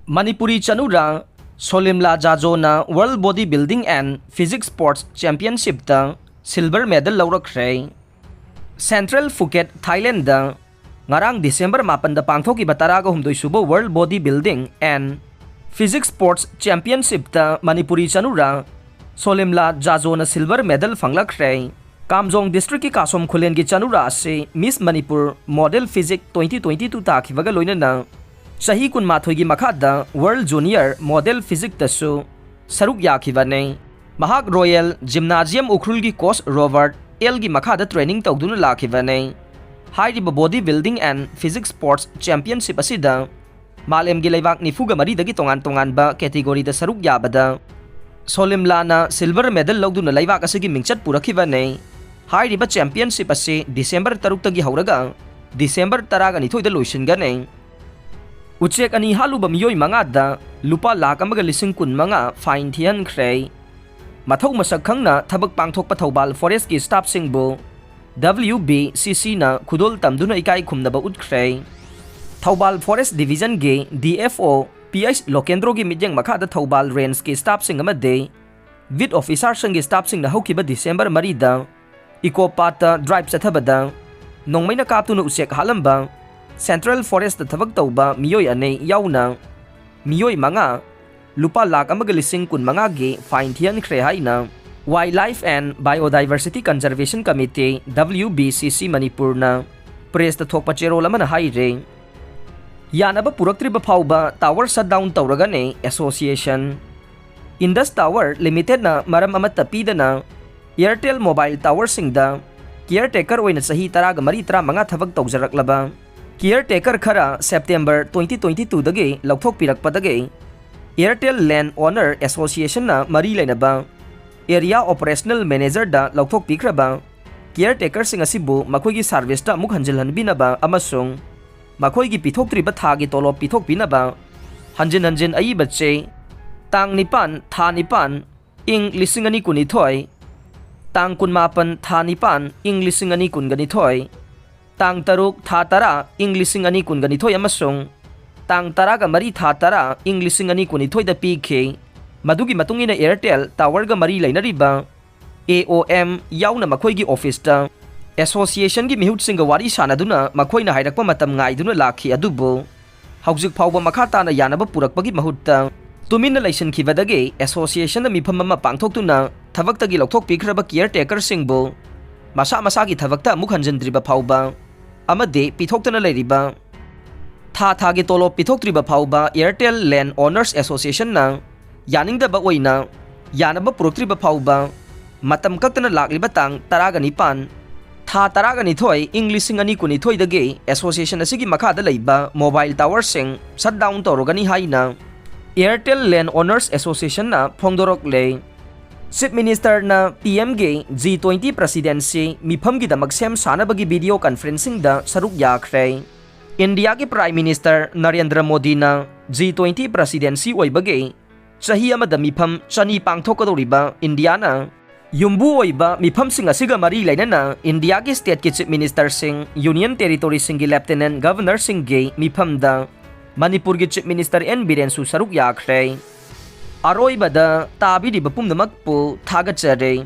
Manipuri Chanura, Solimla Jajo na World Bodybuilding and Physique Sports Championship da silver medal laurakre. Central Phuket, Thailand da ngarang December 8 da pangthokiba 32 subo World Bodybuilding and Physique Sports Championship da Manipuri Chanura, Solimla Jajo na silver medal fanglakre. Kamjong District ki Kasom Khulen ki Chanura se Miss Manipur Model Physique 2022 takhibaga loinana Sahi kun mathoigi makhada World Junior Model Physique tasu saruk yakhibane. Mahak Royal Gymnasium Ukhrul gi coach Robert L gi makhada training tawduna lakhibane. Hairiba Bodybuilding and Physique Sports Championship asida malem gi leibak nifuga mari dagi tongan ba category da saruk yabada Solimla na silver medal lawduna leibak asigi mingchat purakhibane. Hairiba championship ase December 3 tagi hauraga December 12 da loisingane. Uchek ani haluba miyoi mangada lupa lakh amaga lising kun manga fine thian khrei. Mathau masak khangna thabak pangthok pathobal forest ki staff singbo WBCC na khudol tamduna ikai khumnaba utkhrei. Thobal Forest Division ge DFO PH Lokendro gi midyang makhada Thobal Range ki staff sing amade with officer sing staff sing na hokiba December marida Eco Pata drive sathabada nongmaina kaptuna usek halamba Central Forest thabak tawba miyoi ane yauna miyoi manga lupa lakh amaga lising kun manga ge fine thian khre haina Wildlife and Biodiversity Conservation Committee WBCC Manipur na press ta thokpa chero lamana haire yanaba puraktriba phauba tower shutdown tawragane association Indus Tower Limited na maram amata pidana Airtel mobile tower singda caretaker oina sahi taraga mari tra manga thabak tawjaraklaba Caretaker khara September 2022 dagi lauthok pirakpadagi Airtel Land Owner Association na mari lainaba Area Operational Manager da lauthok pikraba Caretaker sing asibu makhoi gi service ta muk hanjilhan binaba amasung makhoi gi pithok triba thagi tolop pithok binaba hanjin ai bache tang nipan tha nipan ing lisingani kunithoi tang kunmapan tha nipan ing lisingani kunganithoi Tang taruk tha tara ing lising ani kun ganithoi amasung tang taraga mari tha tara ing lising ani kunithoi da PK madugi matungina Airtel tower ga mari lainariba AOM yauna makhoi gi office ta association gi mihut singa wari sanaduna makhoi na hairakpa matam ngaiduna lakhi adubo haujik phawba makhata na yanaba purakpagi mahutta tumin na license khibadage association na mifam ma pangthoktuna thabaktagi lokthok pikraba caretaker singbo masa gi thabakta mukhanjandriba phawba amade pithoktana leiriba tha gi tolo pitoktriba phauba Airtel Land Owners Association na yaningdaba oina yanaba puroktriba phauba matam kaktana lakliba tang taraga nipan tha taraga nithoi Englising ani kunithoi dage association asigi makhada leiba mobile tower sing shutdown torogani haina Airtel Land Owners Association na phongdorok le Chief Minister na PM ge G20 presidency mifam gi damak sem sanabagi video conferencing da saruk yakhre India ki Prime Minister Narendra Modi na G20 presidency oibage sahi amada mifam chani pangthokadoriba India na yumbu oiba mifam sing asiga mari lainana India ki state ki Chief Minister sing Union Territory sing gi Lieutenant Governor sing ge mifam da Manipur ki Chief Minister N Biren su saruk yakhre Aroibada tabi di bapum namak po thagachare